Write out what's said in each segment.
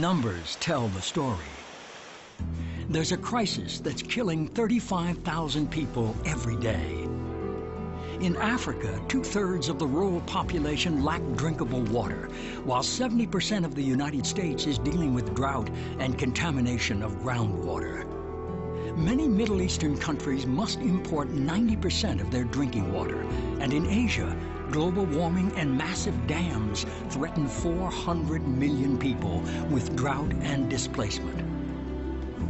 Numbers tell the story. There's a crisis that's killing 35,000 people every day. In Africa, 2/3 of the rural population lack drinkable water, while 70% of the United States is dealing with drought and contamination of groundwater. Many Middle Eastern countries must import 90% of their drinking water, and in Asia, global warming and massive dams threaten 400 million people with drought and displacement.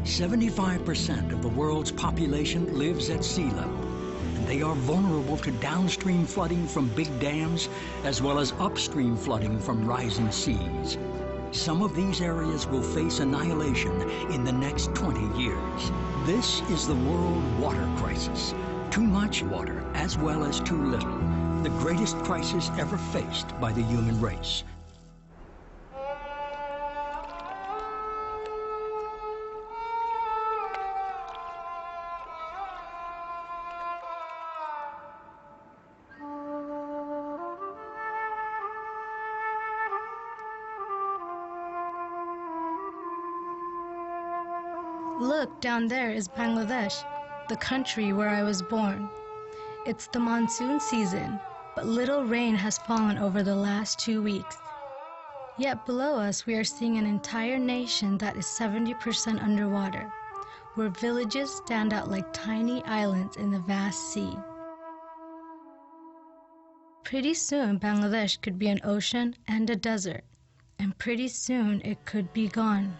75% of the world's population lives at sea level, and they are vulnerable to downstream flooding from big dams, as well as upstream flooding from rising seas. Some of these areas will face annihilation in the next 20 years. This is the world water crisis. Too much water, as well as too little. The greatest crisis ever faced by the human race. Look, down there is Bangladesh, the country where I was born. It's the monsoon season, but little rain has fallen over the last 2 weeks. Yet below us, we are seeing an entire nation that is 70% underwater, where villages stand out like tiny islands in the vast sea. Pretty soon, Bangladesh could be an ocean and a desert, and pretty soon it could be gone.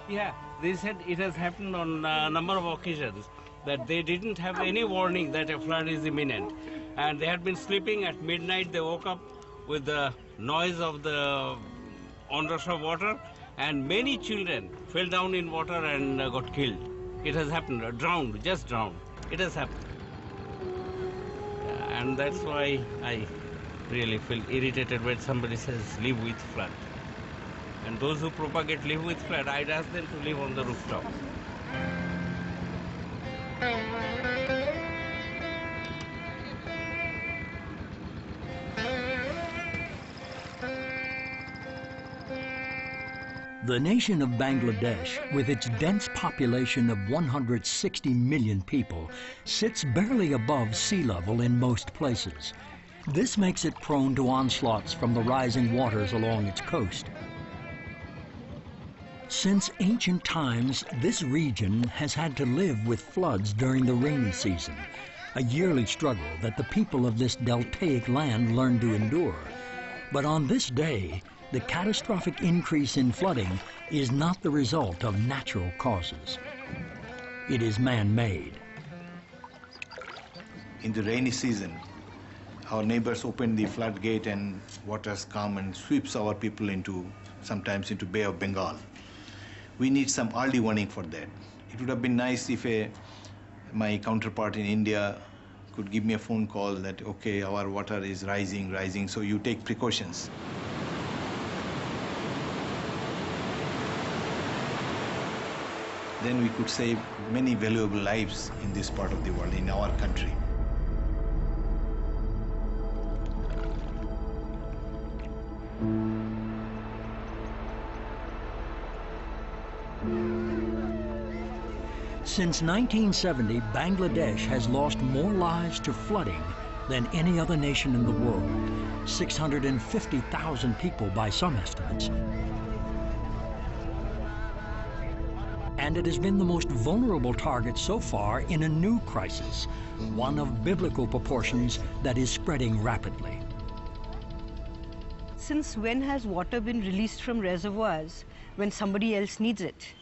Yeah, they said it has happened on a number of occasions that they didn't have any warning that a flood is imminent. And they had been sleeping at midnight. They woke up with the noise of the onrush of water, and many children fell down in water and got killed. It has happened, drowned, just drowned. It has happened. And that's why I really feel irritated when somebody says live with flood. And those who propagate live with flood, I'd ask them to live on the rooftop. The nation of Bangladesh, with its dense population of 160 million people, sits barely above sea level in most places. This makes it prone to onslaughts from the rising waters along its coast. Since ancient times, this region has had to live with floods during the rainy season, a yearly struggle that the people of this deltaic land learned to endure. But on this day, the catastrophic increase in flooding is not the result of natural causes. It is man-made. In the rainy season, our neighbors open the floodgate and waters come and sweeps our people sometimes into Bay of Bengal. We need some early warning for that. It would have been nice if my counterpart in India could give me a phone call that, okay, our water is rising, so you take precautions. Then we could save many valuable lives in this part of the world, in our country. Since 1970, Bangladesh has lost more lives to flooding than any other nation in the world, 650,000 people by some estimates. And it has been the most vulnerable target so far in a new crisis, one of biblical proportions that is spreading rapidly. Since when has water been released from reservoirs when somebody else needs it?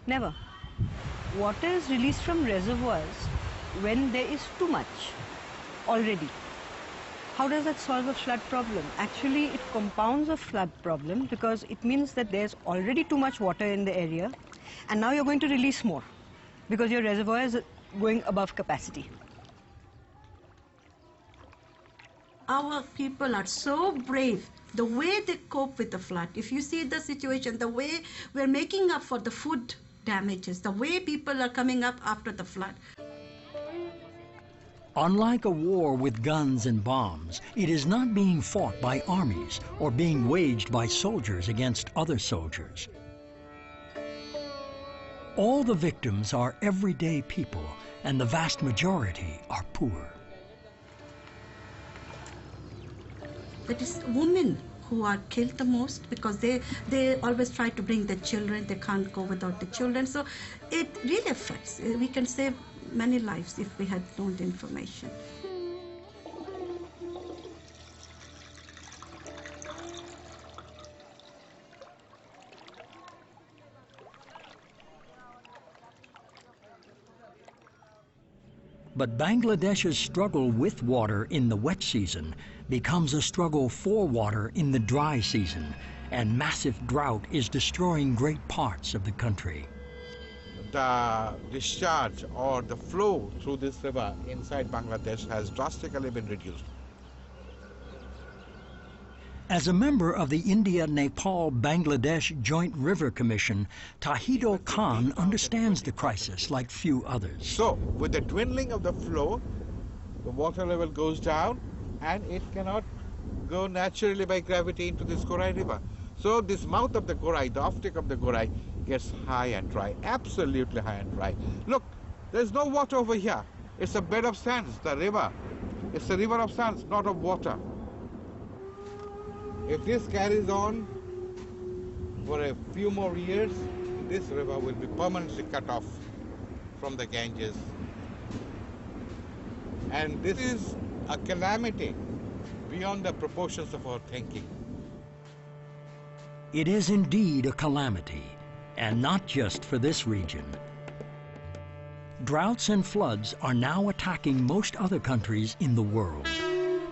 Never. Water is released from reservoirs when there is too much already. How does that solve a flood problem? Actually, it compounds a flood problem because it means that there's already too much water in the area, and now you're going to release more because your reservoir is going above capacity. Our people are so brave. The way they cope with the flood, if you see the situation, the way we're making up for the food damages, the way people are coming up after the flood. Unlike a war with guns and bombs, it is not being fought by armies or being waged by soldiers against other soldiers. All the victims are everyday people, and the vast majority are poor. That is women who are killed the most, because they always try to bring the children. They can't go without the children. So it really affects. We can save many lives if we had known the information. But Bangladesh's struggle with water in the wet season becomes a struggle for water in the dry season, and massive drought is destroying great parts of the country. The discharge or the flow through this river inside Bangladesh has drastically been reduced. As a member of the India-Nepal-Bangladesh Joint River Commission, Tahidul Khan understands the crisis like few others. So, with the dwindling of the flow, the water level goes down and it cannot go naturally by gravity into this Gorai River. So this mouth of the Gorai, the offtake of the Gorai, gets high and dry, absolutely high and dry. Look, there's no water over here. It's a bed of sands, the river. It's a river of sands, not of water. If this carries on for a few more years, this river will be permanently cut off from the Ganges. And this is a calamity beyond the proportions of our thinking. It is indeed a calamity, and not just for this region. Droughts and floods are now attacking most other countries in the world.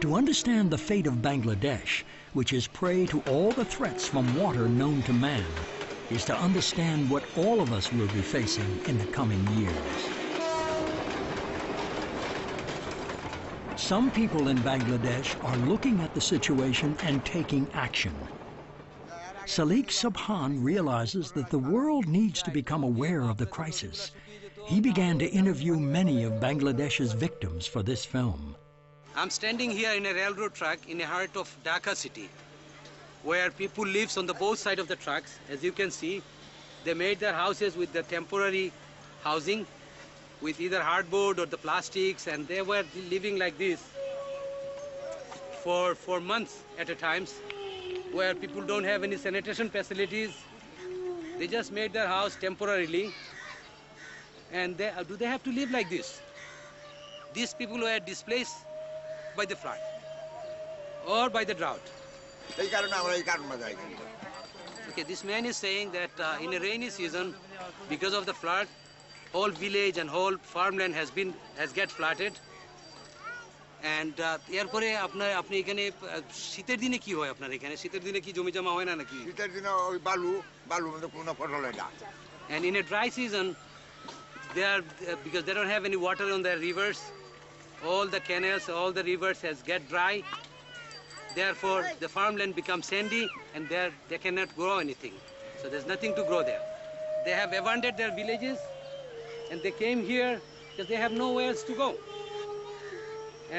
To understand the fate of Bangladesh, which is prey to all the threats from water known to man, is to understand what all of us will be facing in the coming years. Some people in Bangladesh are looking at the situation and taking action. Salik Subhan realizes that the world needs to become aware of the crisis. He began to interview many of Bangladesh's victims for this film. I'm standing here in a railroad track in the heart of Dhaka city, where people live on the both sides of the tracks. As you can see, they made their houses with the temporary housing, with either hardboard or the plastics, and they were living like this for months at a time, where people don't have any sanitation facilities. They just made their house temporarily, and do they have to live like this? These people were displaced by the flood or by the drought. Okay, this man is saying that in a rainy season, because of the flood, whole village and whole farmland has get flooded. And এরপরে আপনি এখানে শীতের দিনে কি হয় আপনার এখানে শীতের দিনে কি জমি জমা হয় না নাকি শীতের দিনে ওই বালুর মধ্যে কোনো ফসল হয় না And in a dry season, because they don't have any water on their rivers, all the canals, all the rivers get dry. Therefore, the farmland becomes sandy, and they cannot grow anything. So there's nothing to grow there. They have abandoned their villages, and they came here because they have nowhere else to go.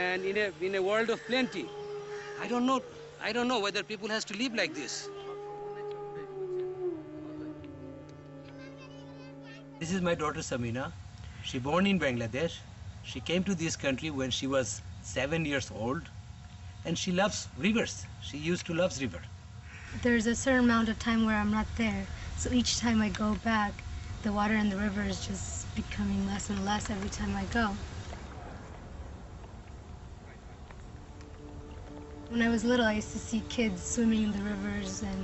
And in a world of plenty, I don't know whether people has to live like this. This is my daughter Samina. She born in Bangladesh. She came to this country when she was 7 years old, and she loves rivers. She used to love river. There's a certain amount of time where I'm not there, so each time I go back, the water in the river is just becoming less and less every time I go. When I was little, I used to see kids swimming in the rivers and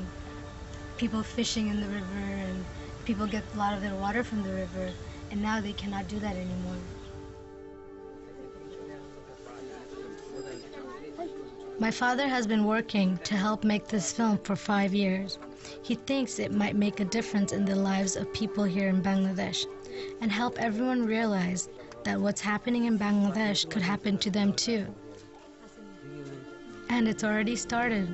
people fishing in the river, and people get a lot of their water from the river, and now they cannot do that anymore. My father has been working to help make this film for 5 years. He thinks it might make a difference in the lives of people here in Bangladesh and help everyone realize that what's happening in Bangladesh could happen to them too. And it's already started.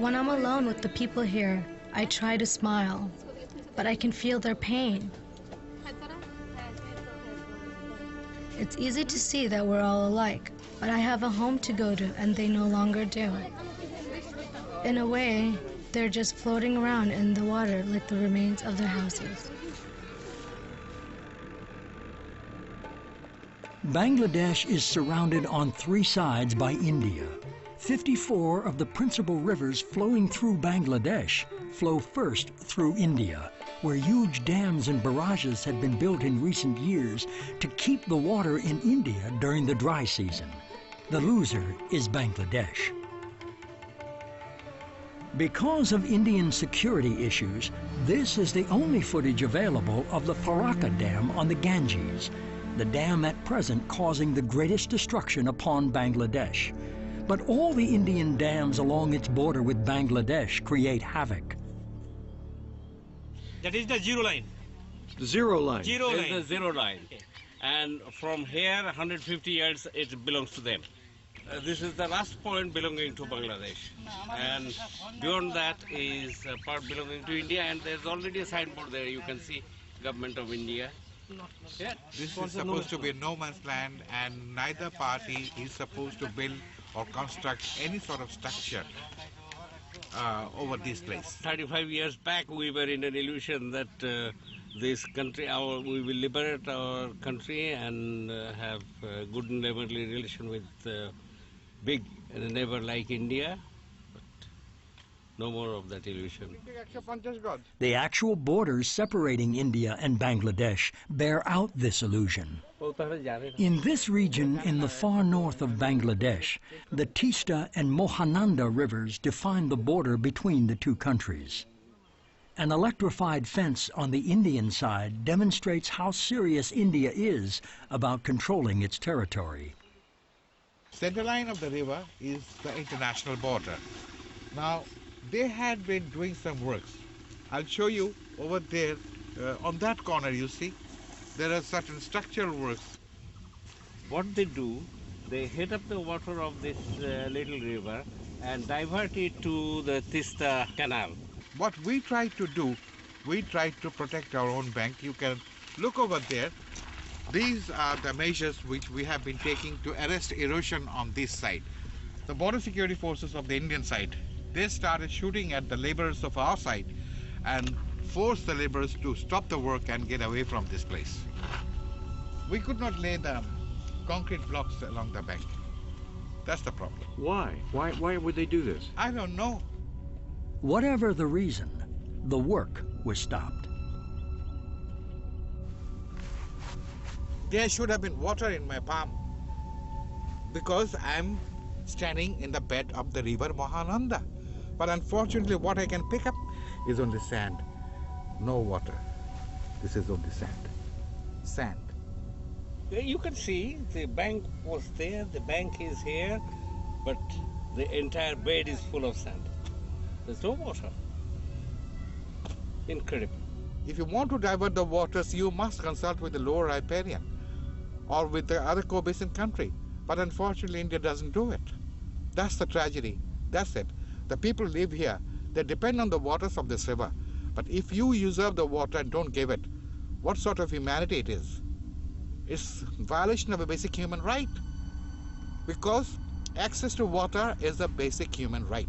When I'm alone with the people here, I try to smile, but I can feel their pain. It's easy to see that we're all alike, but I have a home to go to and they no longer do. In a way, they're just floating around in the water like the remains of their houses. Bangladesh is surrounded on 3 sides by India. 54 of the principal rivers flowing through Bangladesh flow first through India, where huge dams and barrages had been built in recent years to keep the water in India during the dry season. The loser is Bangladesh. Because of Indian security issues, this is the only footage available of the Farakka Dam on the Ganges, the dam at present causing the greatest destruction upon Bangladesh. But all the Indian dams along its border with Bangladesh create havoc. That is the zero line. The zero line. Zero This line. is the 0 line. And from here, 150 yards, it belongs to them. This is the last point belonging to Bangladesh. And beyond that is a part belonging to India, and there's already a signboard there. You can see Government of India. Yeah. This is supposed to be a no man's land, and neither party is supposed to build or construct any sort of structure over this place. 35 years back, we were in an illusion that this country, we will liberate our country and have good neighborly relation with big neighbor like India. But no more of that illusion. The actual borders separating India and Bangladesh bear out this illusion. In this region in the far north of Bangladesh, the Tista and Mohananda rivers define the border between the two countries. An electrified fence on the Indian side demonstrates how serious India is about controlling its territory. Center line of the river is the international border. Now, they had been doing some works. I'll show you over there, on that corner you see, there are certain structural works. What they do, they head up the water of this little river and divert it to the Tista Canal. What we try to do, we try to protect our own bank. You can look over there. These are the measures which we have been taking to arrest erosion on this side. The border security forces of the Indian side, they started shooting at the laborers of our side and forced the laborers to stop the work and get away from this place. We could not lay the concrete blocks along the bank. That's the problem. Why? Why would they do this? I don't know. Whatever the reason, the work was stopped. There should have been water in my palm because I'm standing in the bed of the river Mohananda. But unfortunately, what I can pick up is only sand, no water. This is only sand. Sand. You can see the bank was there, the bank is here, but the entire bed is full of sand. There's no water. Incredible. If you want to divert the waters, you must consult with the lower riparian or with the other co-basin country. But unfortunately, India doesn't do it. That's the tragedy. That's it. The people live here. They depend on the waters of this river. But if you usurp the water and don't give it, what sort of humanity it is? It's violation of a basic human right. Because access to water is a basic human right.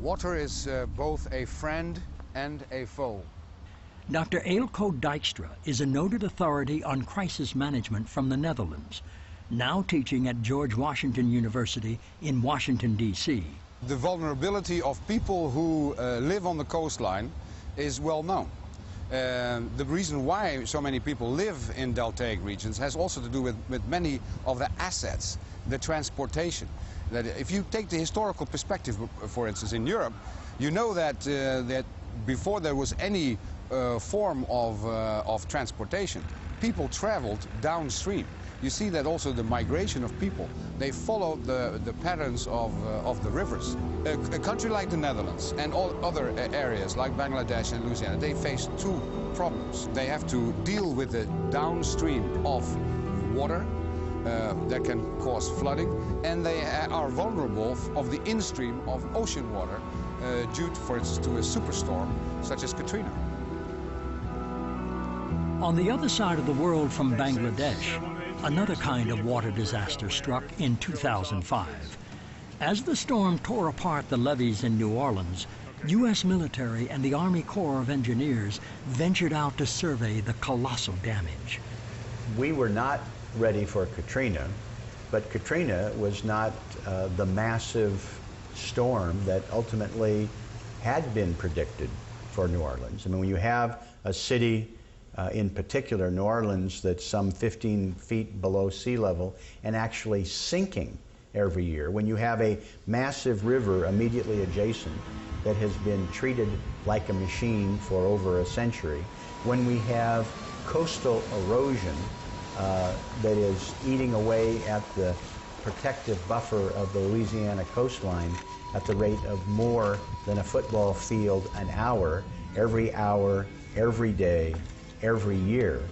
Water is both a friend and a foe. Dr. Eelco Dijkstra is a noted authority on crisis management from the Netherlands, now teaching at George Washington University in Washington, D.C. The vulnerability of people who live on the coastline is well known. The reason why so many people live in deltaic regions has also to do with many of the assets, the transportation. That if you take the historical perspective, for instance, in Europe, you know that that before there was any form of transportation, people traveled downstream. You see that also the migration of people, they follow the patterns of the rivers. A country like the Netherlands and all other areas like Bangladesh and Louisiana, they face two problems. They have to deal with the downstream of water that can cause flooding, and they are vulnerable of the instream of ocean water due, for instance, to a superstorm such as Katrina. On the other side of the world from Bangladesh, another kind of water disaster struck in 2005. As the storm tore apart the levees in New Orleans, U.S. military and the Army Corps of Engineers ventured out to survey the colossal damage. We were not ready for Katrina, but Katrina was not the massive storm that ultimately had been predicted for New Orleans. I mean, when you have a city, in particular New Orleans, that's some 15 feet below sea level and actually sinking every year, when you have a massive river immediately adjacent that has been treated like a machine for over a century, when we have coastal erosion that is eating away at the protective buffer of the Louisiana coastline at the rate of more than a football field an hour, every day, every year.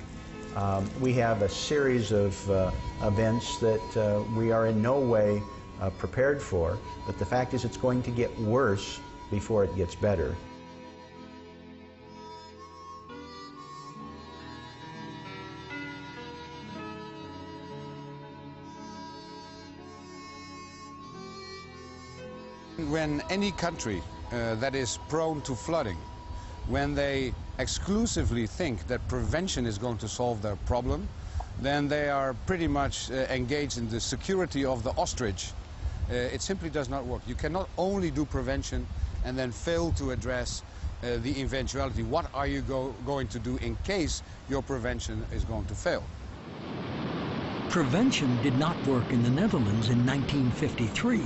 We have a series of events that we are in no way prepared for, but the fact is it's going to get worse before it gets better. When any country that is prone to flooding, when they exclusively think that prevention is going to solve their problem, then they are pretty much engaged in the security of the ostrich. It simply does not work. You cannot only do prevention and then fail to address the eventuality. What are you going to do in case your prevention is going to fail? Prevention did not work in the Netherlands in 1953,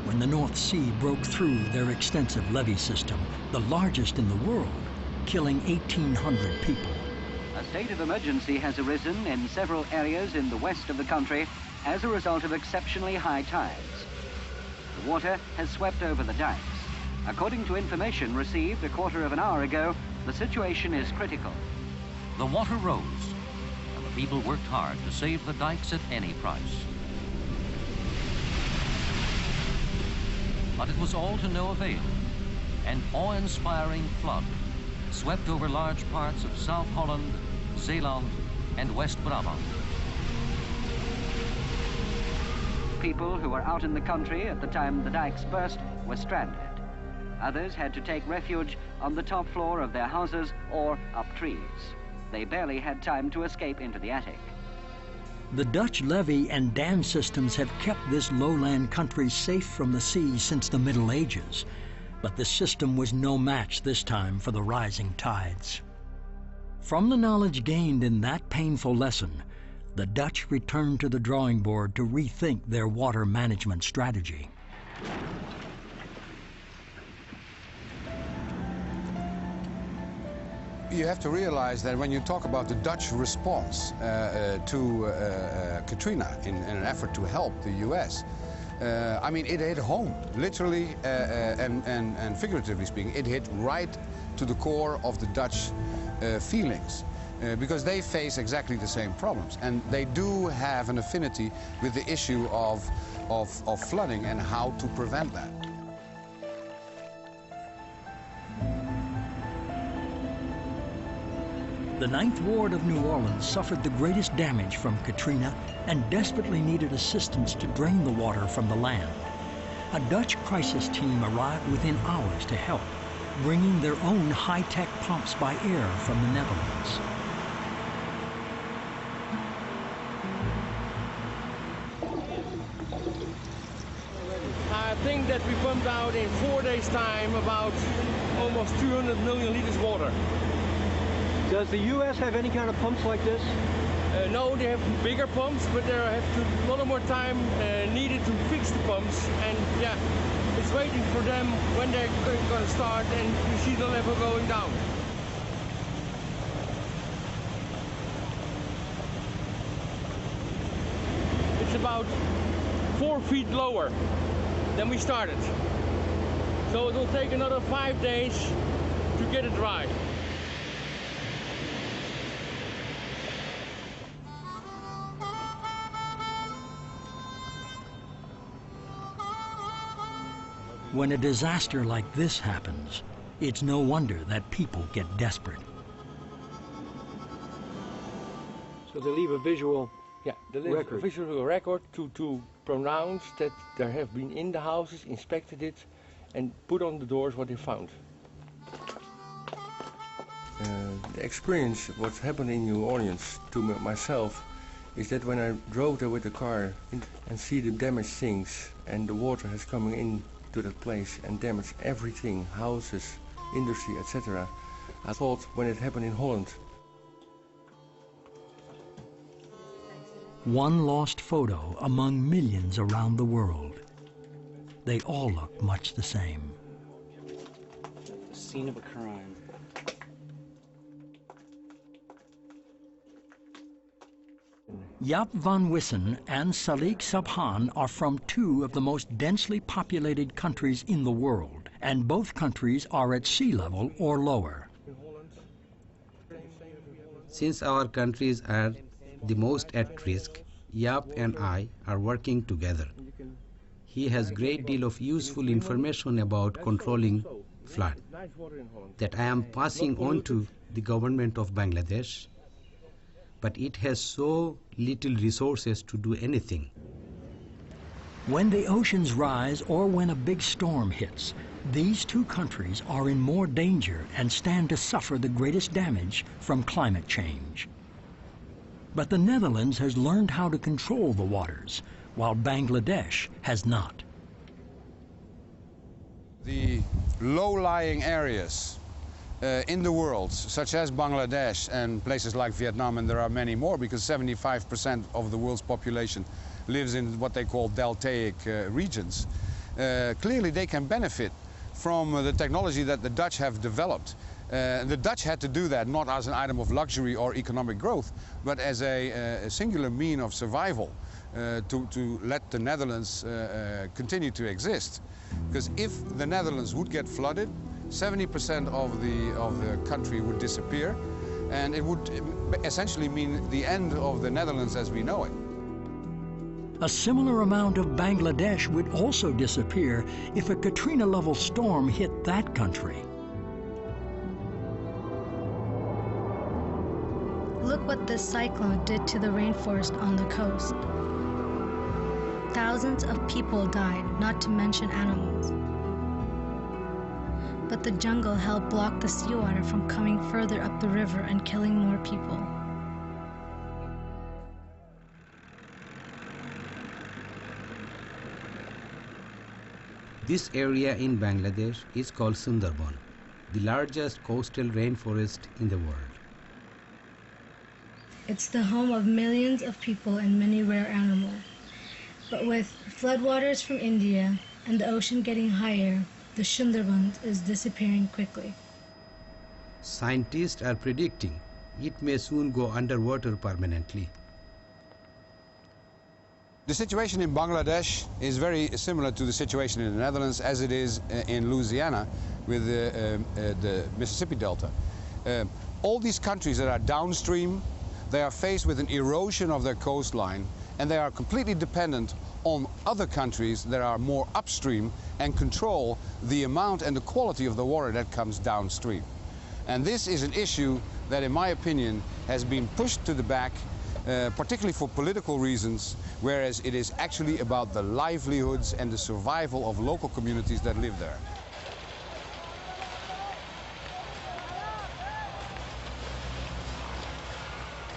when the North Sea broke through their extensive levee system, the largest in the world, killing 1,800 people. A state of emergency has arisen in several areas in the west of the country as a result of exceptionally high tides. The water has swept over the dikes. According to information received a quarter of an hour ago, the situation is critical. The water rose, and the people worked hard to save the dikes at any price. But it was all to no avail. An awe-inspiring flood swept over large parts of South Holland, Zeeland, and West Brabant. People who were out in the country at the time the dikes burst were stranded. Others had to take refuge on the top floor of their houses or up trees. They barely had time to escape into the attic. The Dutch levee and dam systems have kept this lowland country safe from the sea since the Middle Ages, but the system was no match this time for the rising tides. From the knowledge gained in that painful lesson, the Dutch returned to the drawing board to rethink their water management strategy. You have to realize that when you talk about the Dutch response to Katrina in an effort to help the US, I mean, it hit home, literally and figuratively speaking. It hit right to the core of the Dutch feelings, because they face exactly the same problems. And they do have an affinity with the issue of flooding and how to prevent that. The 9th Ward of New Orleans suffered the greatest damage from Katrina and desperately needed assistance to drain the water from the land. A Dutch crisis team arrived within hours to help, bringing their own high-tech pumps by air from the Netherlands. I think that we pumped out in 4 days' time about almost 200 million liters water. Does the U.S. have any kind of pumps like this? No, they have bigger pumps, but there have a lot more time needed to fix the pumps. And yeah, it's waiting for them when they're going to start, and you see the level going down. It's about 4 feet lower than we started. So it will take another 5 days to get it dry. When a disaster like this happens, it's no wonder that people get desperate. So they leave a visual record to pronounce that there have been in the houses, inspected it, and put on the doors what they found. The experience, what's happened in New Orleans to myself, is that when I drove there with the car and see the damaged things, and the water has coming in to that place and damaged everything, houses, industry, etc., I thought when it happened in Holland. One lost photo among millions around the world. They all look much the same. Scene of a crime. Jaap van Wissen and Salik Subhan are from two of the most densely populated countries in the world, and both countries are at sea level or lower. Since our countries are the most at risk, Jaap and I are working together. He has great deal of useful information about controlling flood that I am passing on to the government of Bangladesh, but it has so little resources to do anything. When the oceans rise or when a big storm hits, these two countries are in more danger and stand to suffer the greatest damage from climate change. But the Netherlands has learned how to control the waters, while Bangladesh has not. The low-lying areas in the world, such as Bangladesh and places like Vietnam, and there are many more because 75% of the world's population lives in what they call deltaic regions, clearly they can benefit from the technology that the Dutch have developed. The Dutch had to do that not as an item of luxury or economic growth, but as a singular mean of survival to let the Netherlands continue to exist. Because if the Netherlands would get flooded, 70% of the country would disappear, and it would essentially mean the end of the Netherlands as we know it. A similar amount of Bangladesh would also disappear if a Katrina-level storm hit that country. Look what this cyclone did to the rainforest on the coast. Thousands of people died, not to mention animals. But the jungle helped block the seawater from coming further up the river and killing more people. This area in Bangladesh is called Sundarban, the largest coastal rainforest in the world. It's the home of millions of people and many rare animals. But with floodwaters from India and the ocean getting higher, the Sundarbans is disappearing quickly. Scientists are predicting it may soon go underwater permanently. The situation in Bangladesh is very similar to the situation in the Netherlands as it is in Louisiana with the Mississippi Delta. All these countries that are downstream, they are faced with an erosion of their coastline, and they are completely dependent on other countries that are more upstream and control the amount and the quality of the water that comes downstream. And this is an issue that, in my opinion, has been pushed to the back, particularly for political reasons, whereas it is actually about the livelihoods and the survival of local communities that live there.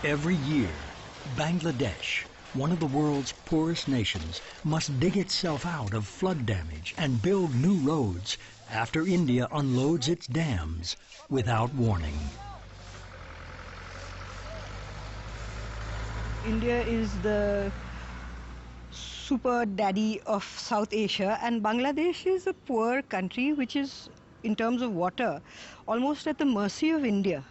Every year, Bangladesh, one of the world's poorest nations, must dig itself out of flood damage and build new roads after India unloads its dams without warning. India is the super daddy of South Asia, and Bangladesh is a poor country which is, in terms of water, almost at the mercy of India.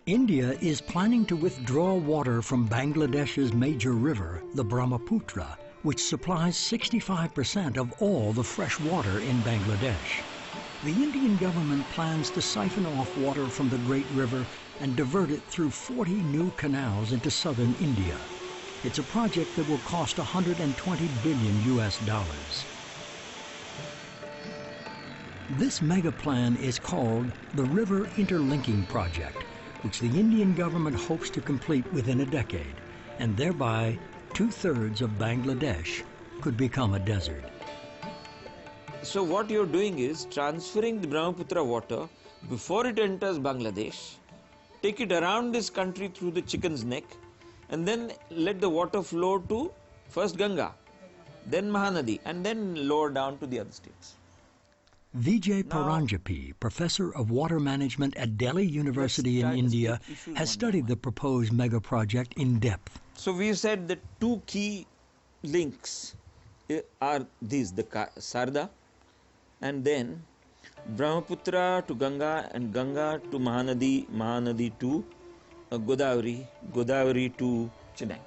India is planning to withdraw water from Bangladesh's major river, the Brahmaputra, which supplies 65% of all the fresh water in Bangladesh. The Indian government plans to siphon off water from the great river and divert it through 40 new canals into southern India. It's a project that will cost $120 billion. This mega plan is called the River Interlinking Project, which the Indian government hopes to complete within a decade, and thereby 2/3 of Bangladesh could become a desert. So what you're doing is transferring the Brahmaputra water before it enters Bangladesh, take it around this country through the Chicken's Neck, and then let the water flow to first Ganga, then Mahanadi, and then lower down to the other states. Vijay Paranjapi, professor of water management at Delhi University in India, has studied the proposed mega project in depth. So we said that two key links are these, the Sarda, and then Brahmaputra to Ganga, and Ganga to Mahanadi, Mahanadi to Godavari, Godavari to Chennai.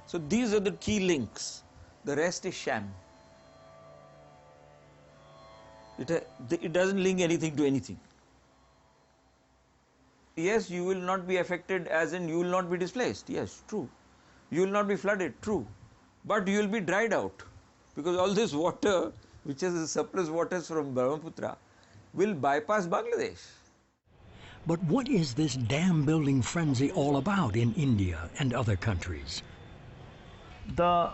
So these are the key links. The rest is sham. It doesn't link anything to anything. Yes, you will not be affected, as in you will not be displaced. Yes, true. You will not be flooded, true. But you will be dried out, because all this water, which is the surplus waters from Brahmaputra, will bypass Bangladesh. But what is this dam building frenzy all about in India and other countries? The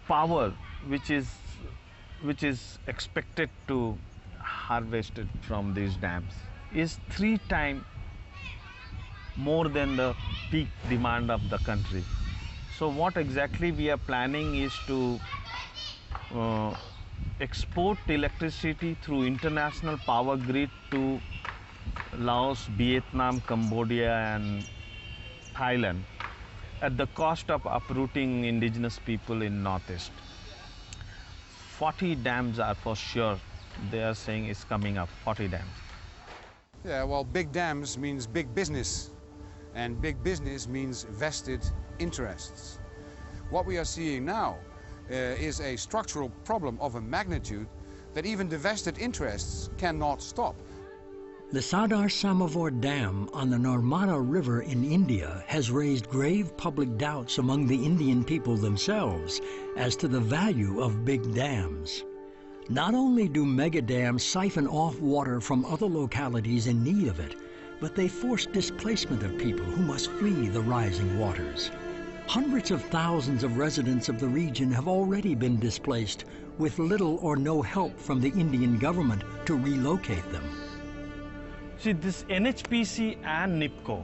power which is expected to harvested from these dams is 3 times more than the peak demand of the country. So what exactly we are planning is to export electricity through international power grid to Laos, Vietnam, Cambodia and Thailand at the cost of uprooting indigenous people in Northeast. 40 dams are for sure, they are saying is coming up, 40 dams. Yeah, well, big dams means big business, and big business means vested interests. What we are seeing now is a structural problem of a magnitude that even the vested interests cannot stop. The Sardar Samovar Dam on the Narmada River in India has raised grave public doubts among the Indian people themselves as to the value of big dams. Not only do mega dams siphon off water from other localities in need of it, but they force displacement of people who must flee the rising waters. Hundreds of thousands of residents of the region have already been displaced with little or no help from the Indian government to relocate them. See, this NHPC and NIPCO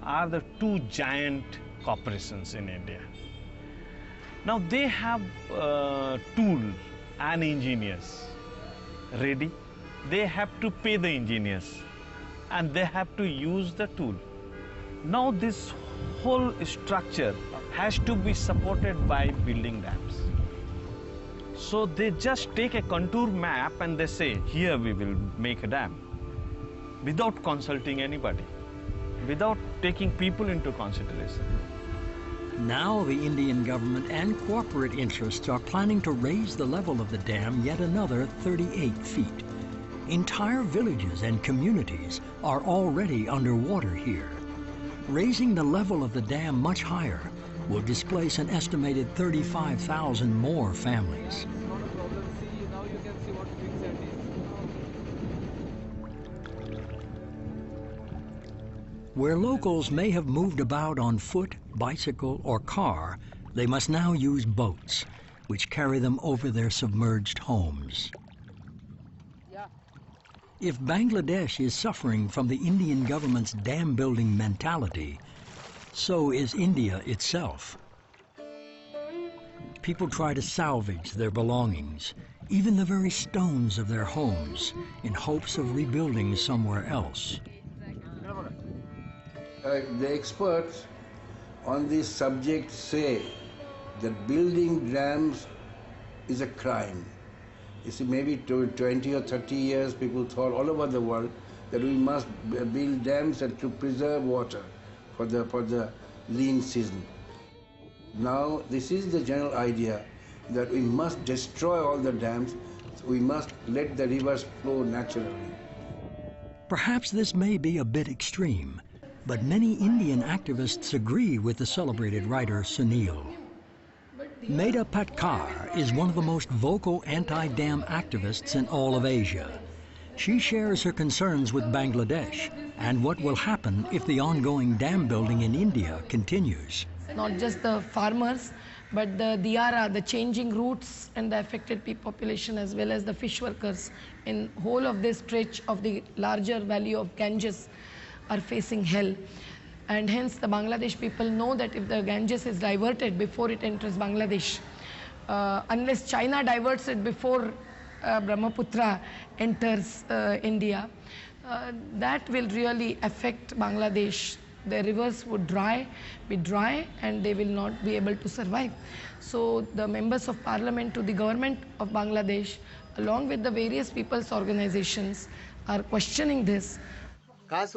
are the 2 giant corporations in India. Now they have tools and engineers ready. They have to pay the engineers and they have to use the tool. Now this whole structure has to be supported by building dams. So they just take a contour map and they say, here we will make a dam, without consulting anybody, without taking people into consideration. Now the Indian government and corporate interests are planning to raise the level of the dam yet another 38 feet. Entire villages and communities are already underwater here. Raising the level of the dam much higher will displace an estimated 35,000 more families. Where locals may have moved about on foot, bicycle, or car, they must now use boats, which carry them over their submerged homes. If Bangladesh is suffering from the Indian government's dam-building mentality, so is India itself. People try to salvage their belongings, even the very stones of their homes, in hopes of rebuilding somewhere else. The experts on this subject say that building dams is a crime. You see, maybe 20 or 30 years people thought all over the world that we must build dams to preserve water for the lean season. Now this is the general idea that we must destroy all the dams, we must let the rivers flow naturally. Perhaps this may be a bit extreme, but many Indian activists agree with the celebrated writer Sunil. Medha Patkar is one of the most vocal anti-dam activists in all of Asia. She shares her concerns with Bangladesh and what will happen if the ongoing dam building in India continues. Not just the farmers, but the Diara, the changing routes and the affected population, as well as the fish workers in whole of this stretch of the larger valley of Ganges are facing hell. And hence the Bangladesh people know that if the Ganges is diverted before it enters Bangladesh, unless China diverts it before Brahmaputra enters India, that will really affect Bangladesh. The rivers would be dry, and they will not be able to survive. So the members of parliament to the government of Bangladesh, along with the various people's organizations, are questioning this. A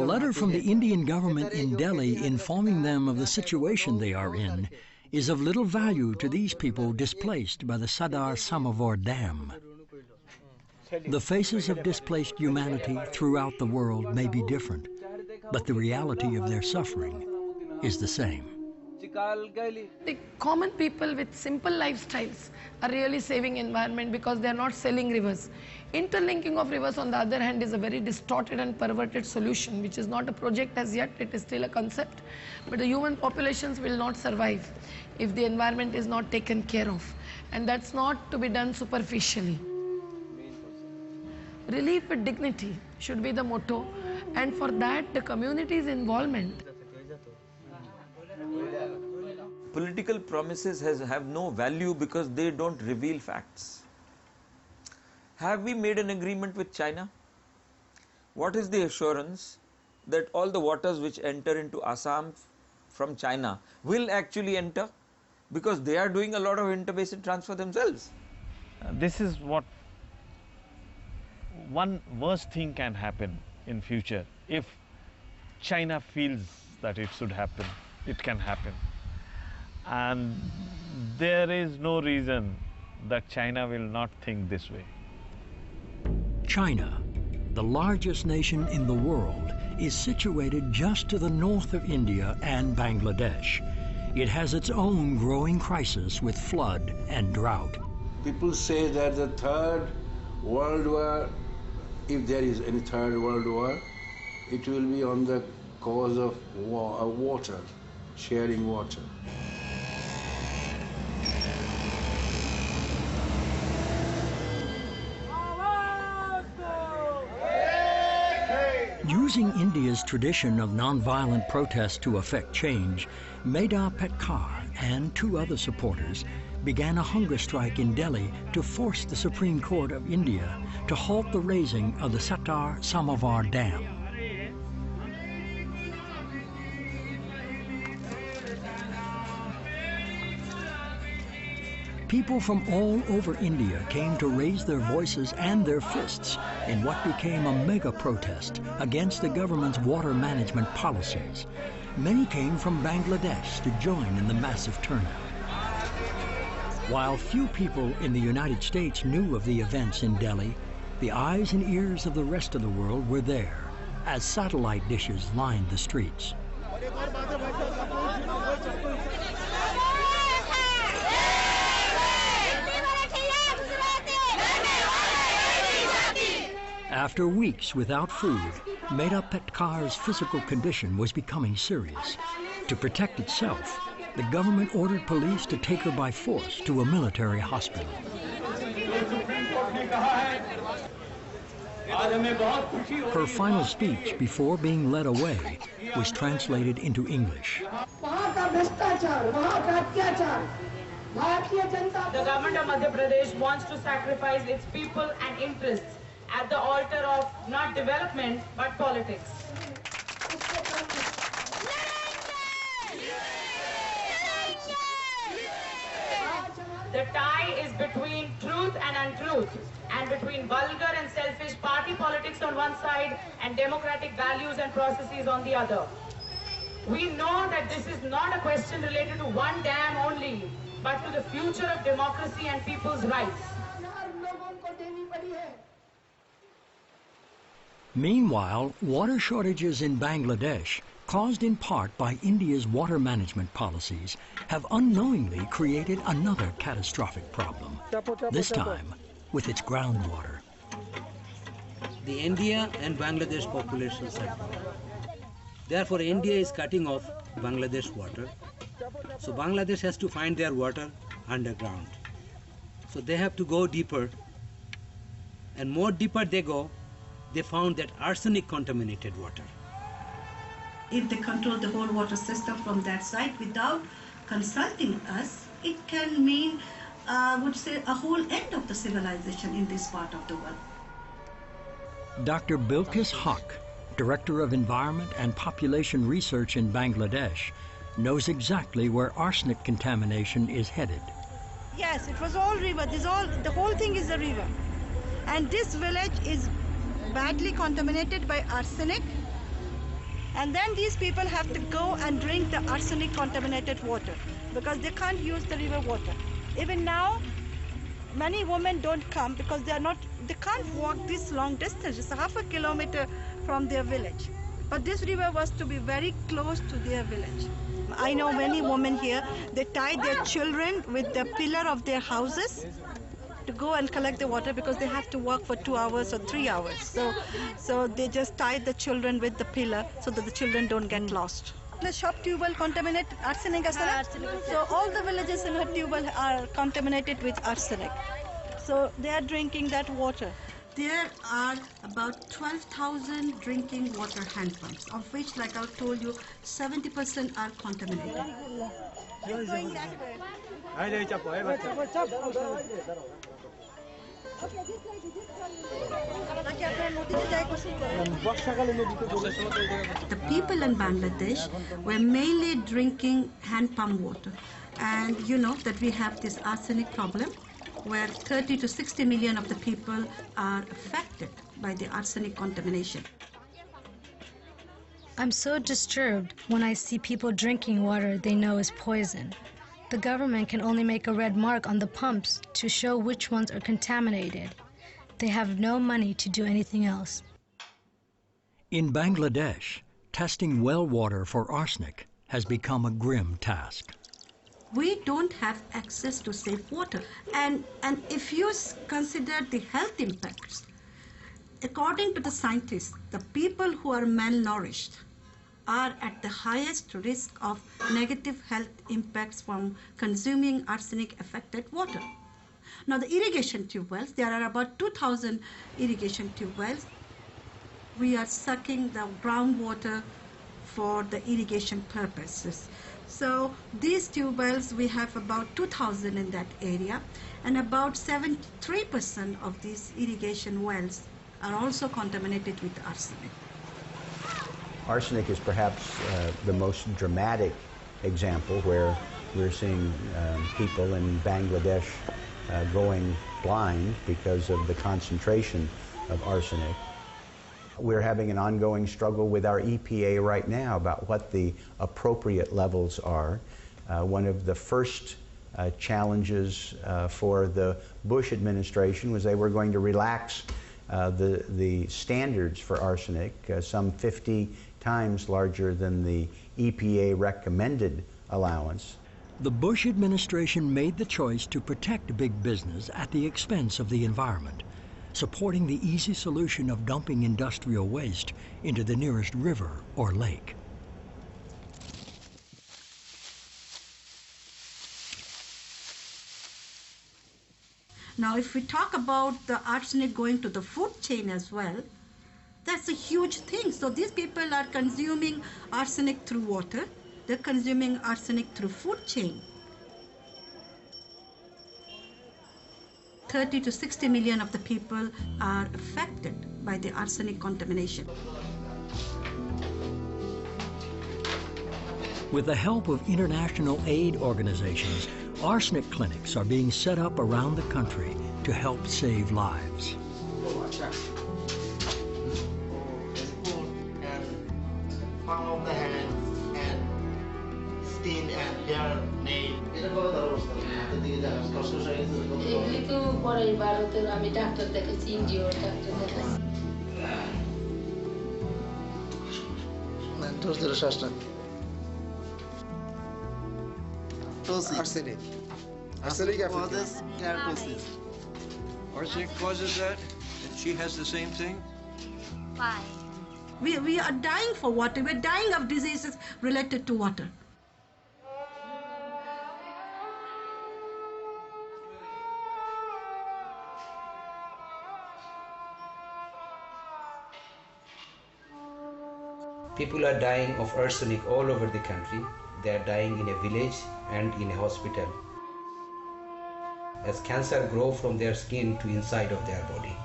letter from the Indian government in Delhi informing them of the situation they are in is of little value to these people displaced by the Sardar Samovar Dam. The faces of displaced humanity throughout the world may be different, but the reality of their suffering is the same. The common people with simple lifestyles are really saving environment because they are not selling rivers. Interlinking of rivers, on the other hand, is a very distorted and perverted solution, which is not a project as yet, it is still a concept. But the human populations will not survive if the environment is not taken care of. And that's not to be done superficially. Relief with dignity should be the motto, and for that the community's involvement. Political promises have no value because they don't reveal facts. Have we made an agreement with China? What is the assurance that all the waters which enter into Assam from China will actually enter? Because they are doing a lot of interbasin transfer themselves. This is what one worst thing can happen in future. If China feels that it should happen, it can happen. And there is no reason that China will not think this way. China, the largest nation in the world, is situated just to the north of India and Bangladesh. It has its own growing crisis with flood and drought. People say that the Third World War, if there is any Third World War, it will be on the cause of water, sharing water. Using India's tradition of nonviolent protest to effect change, Medha Patkar and two other supporters began a hunger strike in Delhi to force the Supreme Court of India to halt the raising of the Sardar Samovar Dam. People from all over India came to raise their voices and their fists in what became a mega protest against the government's water management policies. Many came from Bangladesh to join in the massive turnout. While few people in the United States knew of the events in Delhi, the eyes and ears of the rest of the world were there as satellite dishes lined the streets. After weeks without food, Medha Patkar's physical condition was becoming serious. To protect itself, the government ordered police to take her by force to a military hospital. Her final speech before being led away was translated into English. The government of Madhya Pradesh wants to sacrifice its people and interests at the altar of not development but politics. The tie is between truth and untruth, and between vulgar and selfish party politics on one side and democratic values and processes on the other. We know that this is not a question related to one dam only, but to the future of democracy and people's rights. Meanwhile, water shortages in Bangladesh caused in part by India's water management policies, have unknowingly created another catastrophic problem, this time with its groundwater. The India and Bangladesh populations are growing. Therefore, India is cutting off Bangladesh water. So Bangladesh has to find their water underground. So they have to go deeper. And more deeper they go, they found that arsenic contaminated water. If they control the whole water system from that side without consulting us, it can mean, I would say, a whole end of the civilization in this part of the world. Dr. Bilkis Haq, Director of Environment and Population Research in Bangladesh, knows exactly where arsenic contamination is headed. Yes, it was all river. The whole thing is a river. And this village is badly contaminated by arsenic. And then these people have to go and drink the arsenic contaminated water because they can't use the river water. Even now, many women don't come because they can't walk this long distance. It's half a kilometer from their village. But this river was to be very close to their village. I know many women here, they tie their children with the pillar of their houses to go and collect the water because they have to walk for 2 hours or 3 hours. So they just tie the children with the pillar so that the children don't get lost. The shop tubewell contaminated arsenic as well. So all the villages in her tubewell are contaminated with arsenic. So they are drinking that water. There are about 12,000 drinking water hand pumps, of which, like I told you, 70% are contaminated. The people in Bangladesh were mainly drinking hand pump water. And you know that we have this arsenic problem where 30 to 60 million of the people are affected by the arsenic contamination. I'm so disturbed when I see people drinking water they know is poison. The government can only make a red mark on the pumps to show which ones are contaminated. They have no money to do anything else. In Bangladesh, testing well water for arsenic has become a grim task. We don't have access to safe water. And if you consider the health impacts, according to the scientists, the people who are malnourished are at the highest risk of negative health impacts from consuming arsenic-affected water. Now, the irrigation tube wells, there are about 2,000 irrigation tube wells. We are sucking the groundwater for the irrigation purposes. So these tube wells, we have about 2,000 in that area, and about 73% of these irrigation wells are also contaminated with arsenic. Arsenic is perhaps the most dramatic example where we're seeing people in Bangladesh going blind because of the concentration of arsenic. We're having an ongoing struggle with our EPA right now about what the appropriate levels are. One of the first challenges for the Bush administration was they were going to relax the standards for arsenic, some 50 times larger than the EPA recommended allowance. The Bush administration made the choice to protect big business at the expense of the environment, supporting the easy solution of dumping industrial waste into the nearest river or lake. Now, if we talk about the arsenic going to the food chain as well, that's a huge thing. So these people are consuming arsenic through water. They're consuming arsenic through food chain. 30 to 60 million of the people are affected by the arsenic contamination. With the help of international aid organizations, arsenic clinics are being set up around the country to help save lives. Palm of the hand and skin and hair, nail. এগুলি তো পরের ভারতের আমি doctor দেখেছি ইন্ডিয়ার doctor দেখেছি ধরে ধরে শ্বাস রাখতে। Arsenic. Arsenic causes keratosis. Arsenic causes that, and she has the same thing? Why? We are dying for water. We're dying of diseases related to water. People are dying of arsenic all over the country. They are dying in a village and in a hospital, as cancer grow from their skin to inside of their body.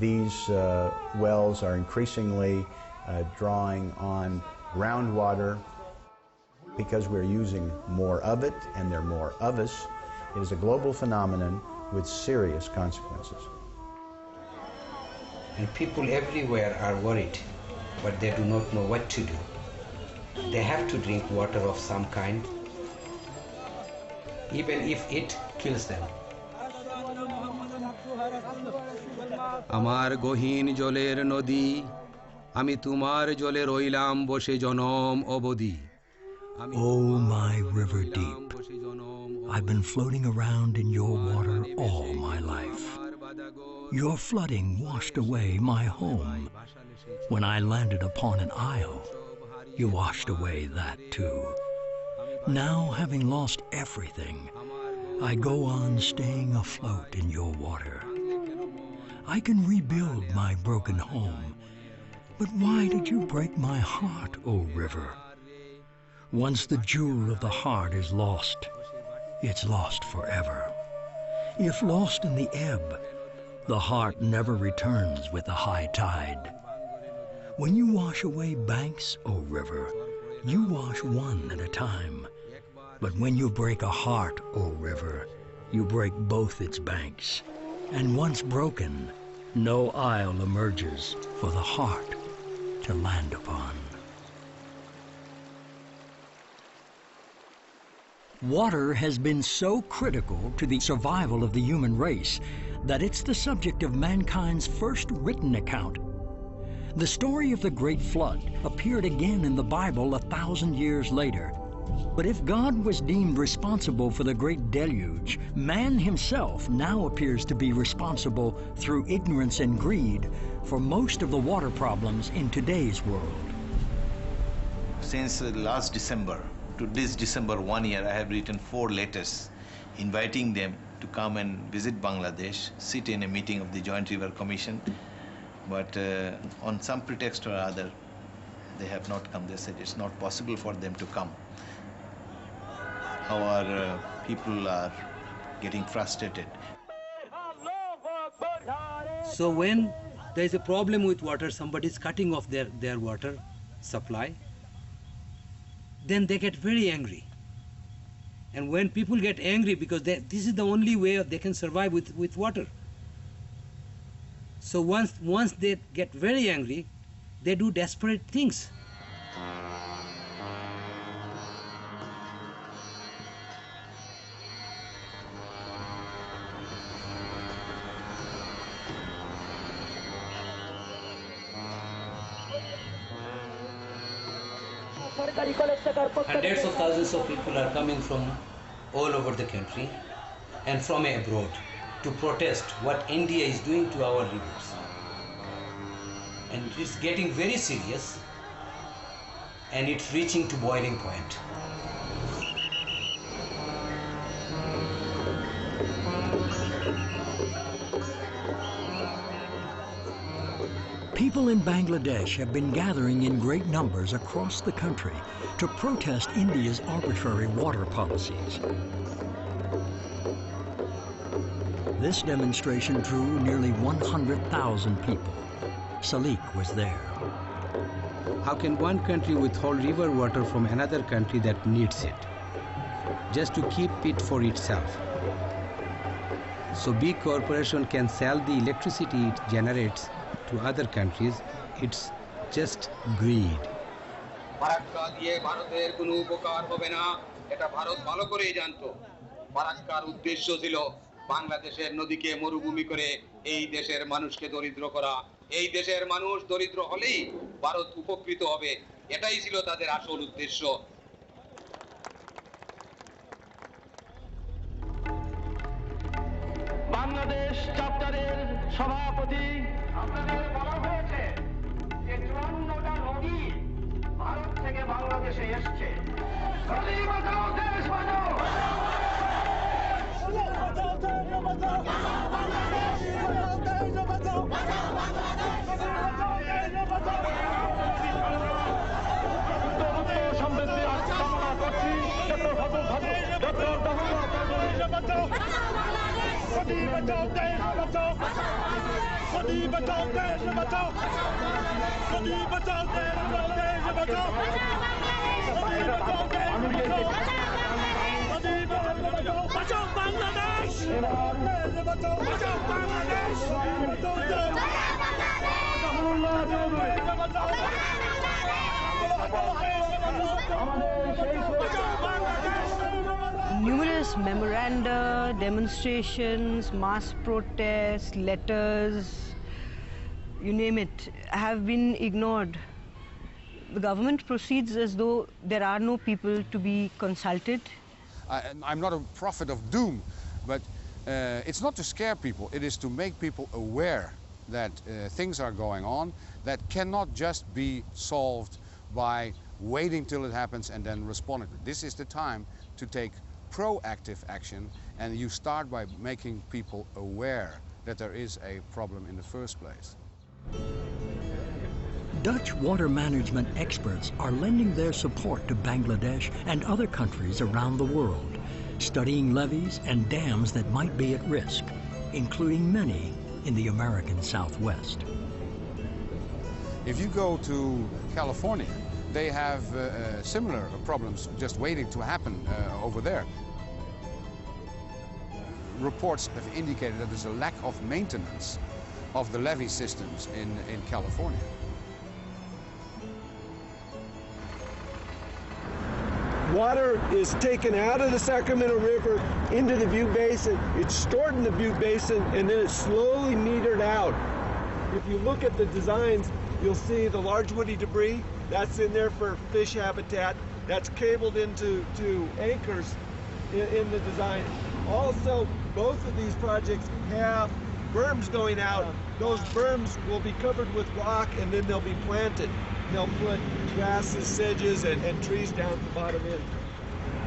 These wells are increasingly drawing on groundwater because we're using more of it and there are more of us. It is a global phenomenon with serious consequences. And people everywhere are worried, but they do not know what to do. They have to drink water of some kind, even if it kills them. আমার গহীন জলের নদী, আমি তোমার জলে রইলাম বসে জনম অবধি। Oh, my river deep, I've been floating around in your water all my life. Your flooding washed away my home. When I landed upon an isle, you washed away that too. Now, having lost everything, I go on staying afloat in your water. I can rebuild my broken home, but why did you break my heart, O river? Once the jewel of the heart is lost, it's lost forever. If lost in the ebb, the heart never returns with the high tide. When you wash away banks, O river, you wash one at a time. But when you break a heart, O river, you break both its banks. And once broken, no isle emerges for the heart to land upon. Water has been so critical to the survival of the human race that it's the subject of mankind's first written account. The story of the Great Flood appeared again in the Bible 1,000 years later. But if God was deemed responsible for the Great Deluge, man himself now appears to be responsible through ignorance and greed for most of the water problems in today's world. Since last December to this December 1 year, I have written 4 letters inviting them to come and visit Bangladesh, sit in a meeting of the Joint River Commission, but on some pretext or other, they have not come. They said it's not possible for them to come. Our people are getting frustrated. So when there is a problem with water, somebody is cutting off their water supply, then they get very angry. And when people get angry, because this is the only way they can survive with water. So once they get very angry, they do desperate things. Hundreds of thousands of people are coming from all over the country and from abroad to protest what India is doing to our rivers. And it's getting very serious and it's reaching to boiling point. People in Bangladesh have been gathering in great numbers across the country to protest India's arbitrary water policies. This demonstration drew nearly 100,000 people. Salik was there. How can one country withhold river water from another country that needs it, just to keep it for itself? So big corporation can sell the electricity it generates to other countries. It's just greed. Farakka দিয়ে ভারতের কোনো উপকার হবে না, এটা ভারত ভালো করেই জানতো। ফারাক্কার উদ্দেশ্য ছিল বাংলাদেশের নদীকে মরুভূমি করে এই দেশের মানুষকে দরিদ্র করা। এই দেশের মানুষ দরিদ্র হলেই ভারত উপকৃত হবে, এটাই ছিল তাদের আসল উদ্দেশ্য। বাংলাদেশ চ্যাপ্টারের সভাপতি, আপনাদের বলা হয়েছে যে 54টা নদী ভারত থেকে বাংলাদেশে এসছে। নদী বাঁচাও, দেশ বাঁচাও। সমৃদ্ধি কামনা করছি। Numerous memoranda, demonstrations, mass protests, letters, you name it, have been ignored. The government proceeds as though there are no people to be consulted. I'm not a prophet of doom, but it's not to scare people, it is to make people aware that things are going on that cannot just be solved by waiting till it happens and then responding. This is the time to take proactive action, and you start by making people aware that there is a problem in the first place. Dutch water management experts are lending their support to Bangladesh and other countries around the world, studying levees and dams that might be at risk, including many in the American Southwest. If you go to California, they have similar problems just waiting to happen over there. Reports have indicated that there's a lack of maintenance of the levee systems in California. Water is taken out of the Sacramento River into the Butte Basin. It's stored in the Butte Basin, and then it's slowly metered out. If you look at the designs, you'll see the large woody debris. That's in there for fish habitat. That's cabled into anchors in the design. Also, both of these projects have berms going out. Those berms will be covered with rock, and then they'll be planted. They'll put grasses, sedges, and trees down at the bottom end.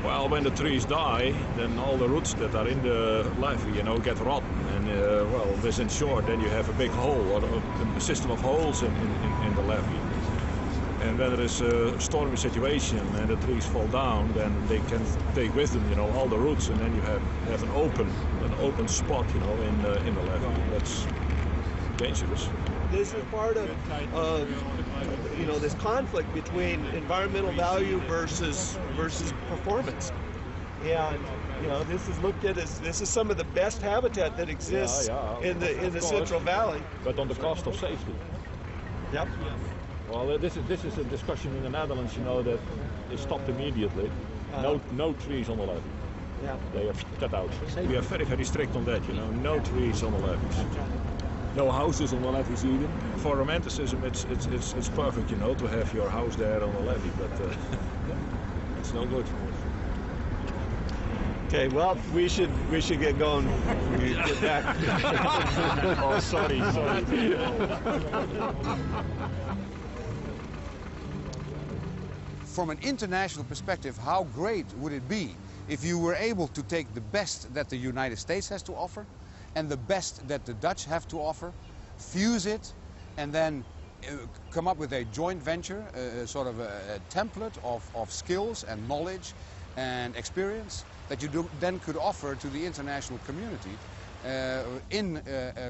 Well, when the trees die, then all the roots that are in the levee, get rotten. And, well, within short, then you have a big hole, or a system of holes in the levee. And when there is a stormy situation and the trees fall down, then they can take with them, all the roots, and then you have an open spot, in the levee. That's dangerous. This is part of this conflict between environmental value versus performance. And this is looked at as this is some of the best habitat that exists in the Central Valley. But on the cost of safety. Yep. Well, this is a discussion in the Netherlands, that is stopped immediately. No trees on the levee. Yeah. They are cut out. We are very, very strict on that, no trees on the levees. No houses on the levees either. For romanticism, it's perfect, to have your house there on the levee, but it's no good. Okay, well, we should get going. We get back. Oh, sorry. From an international perspective, how great would it be if you were able to take the best that the United States has to offer and the best that the Dutch have to offer, fuse it, and then come up with a joint venture, sort of a template of skills and knowledge and experience that you then could offer to the international community in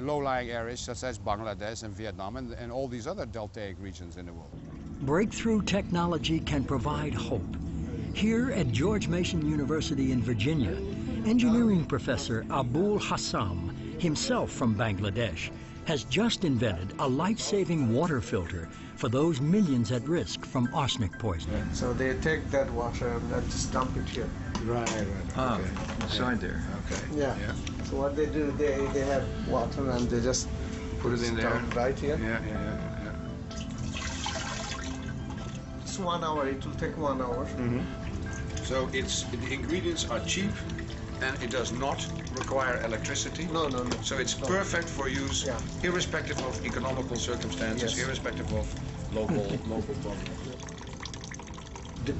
low-lying areas such as Bangladesh and Vietnam and all these other deltaic regions in the world. Breakthrough technology can provide hope. Here at George Mason University in Virginia, engineering professor Abul Hassam, himself from Bangladesh, has just invented a life-saving water filter for those millions at risk from arsenic poisoning. So they take that water and just dump it here. Right. Okay. Inside there. Okay. Yeah. So what they do, they have water and they just put it in there. Right here. Yeah. just 1 hour. It will take 1 hour. So the ingredients are cheap, and it does not require electricity. No. So it's perfect for use, irrespective of economical circumstances, irrespective of local problems.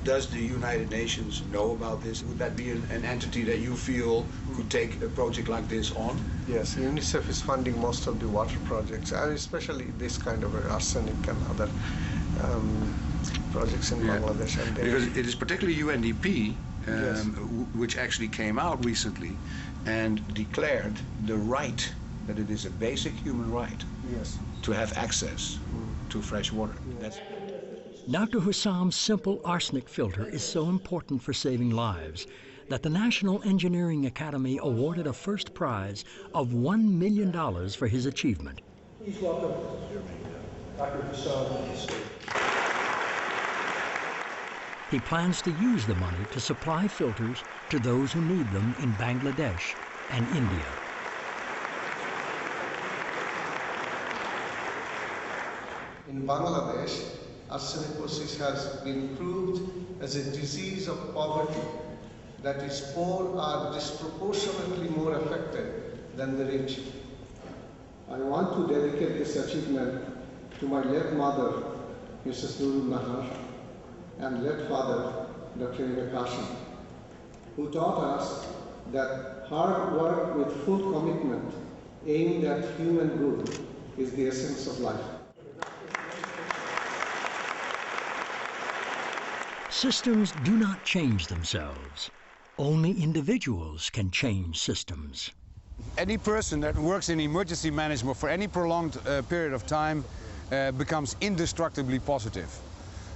Does the United Nations know about this? Would that be an entity that you feel could take a project like this on? Yes, UNICEF is funding most of the water projects, and especially this kind of arsenic and other projects in Bangladesh. And because it is particularly UNDP, which actually came out recently and declared the right, that it is a basic human right to have access to fresh water. Dr. Hussam's simple arsenic filter is so important for saving lives that the National Engineering Academy awarded a first prize of $1 million for his achievement. Please welcome Dr. Hussam. He plans to use the money to supply filters to those who need them in Bangladesh and India. In Bangladesh, arsenicosis has been proved as a disease of poverty, that is, poor are disproportionately more affected than the rich. I want to dedicate this achievement to my late mother, Mrs. Nurul Nahar, and late father, Dr. Ibn Qasim, who taught us that hard work with full commitment aimed at human good is the essence of life. Systems do not change themselves. Only individuals can change systems. Any person that works in emergency management for any prolonged period of time becomes indestructibly positive.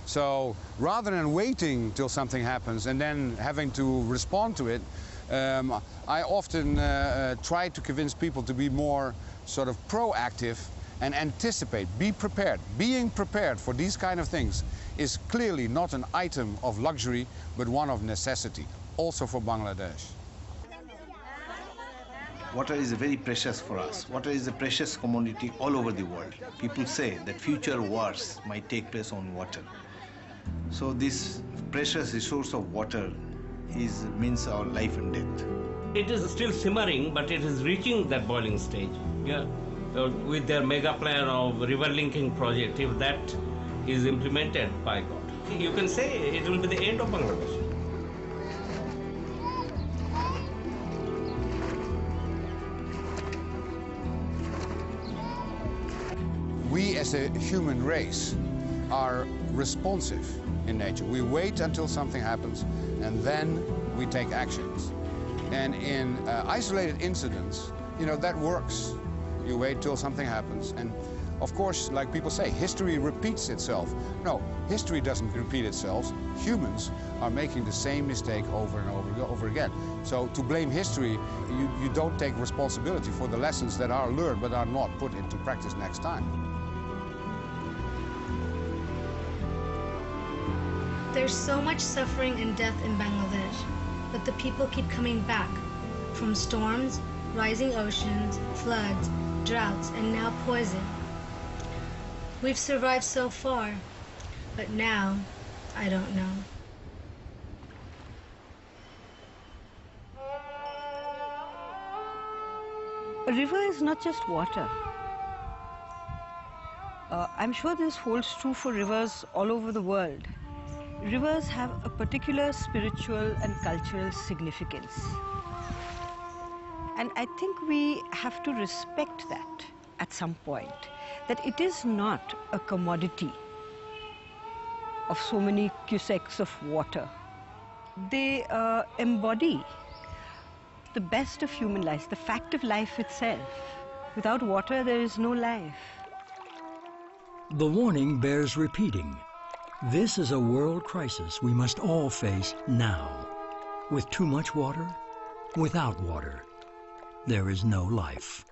So rather than waiting till something happens and then having to respond to it, I often try to convince people to be more sort of proactive and anticipate, be prepared. Being prepared for these kind of things is clearly not an item of luxury, but one of necessity, also for Bangladesh. Water is very precious for us. Water is a precious commodity all over the world. People say that future wars might take place on water. So this precious resource of water means our life and death. It is still simmering, but it is reaching that boiling stage. Yeah. With their mega plan of river linking project, if that is implemented, by God, you can say it will be the end of Bangladesh. We as a human race are responsive in nature. We wait until something happens and then we take actions. And in isolated incidents, that works. You wait till something happens, and of course, like people say, history repeats itself. No, history doesn't repeat itself. Humans are making the same mistake over and over again. So to blame history, you don't take responsibility for the lessons that are learned but are not put into practice next time. There's so much suffering and death in Bangladesh, but the people keep coming back from storms, rising oceans, floods, droughts, and now poison. We've survived so far, but now, I don't know. A river is not just water. I'm sure this holds true for rivers all over the world. Rivers have a particular spiritual and cultural significance. And I think we have to respect that at some point, that it is not a commodity of so many cusecs of water. They embody the best of human life, the fact of life itself. Without water, there is no life. The warning bears repeating. This is a world crisis we must all face now. With too much water, without water, there is no life.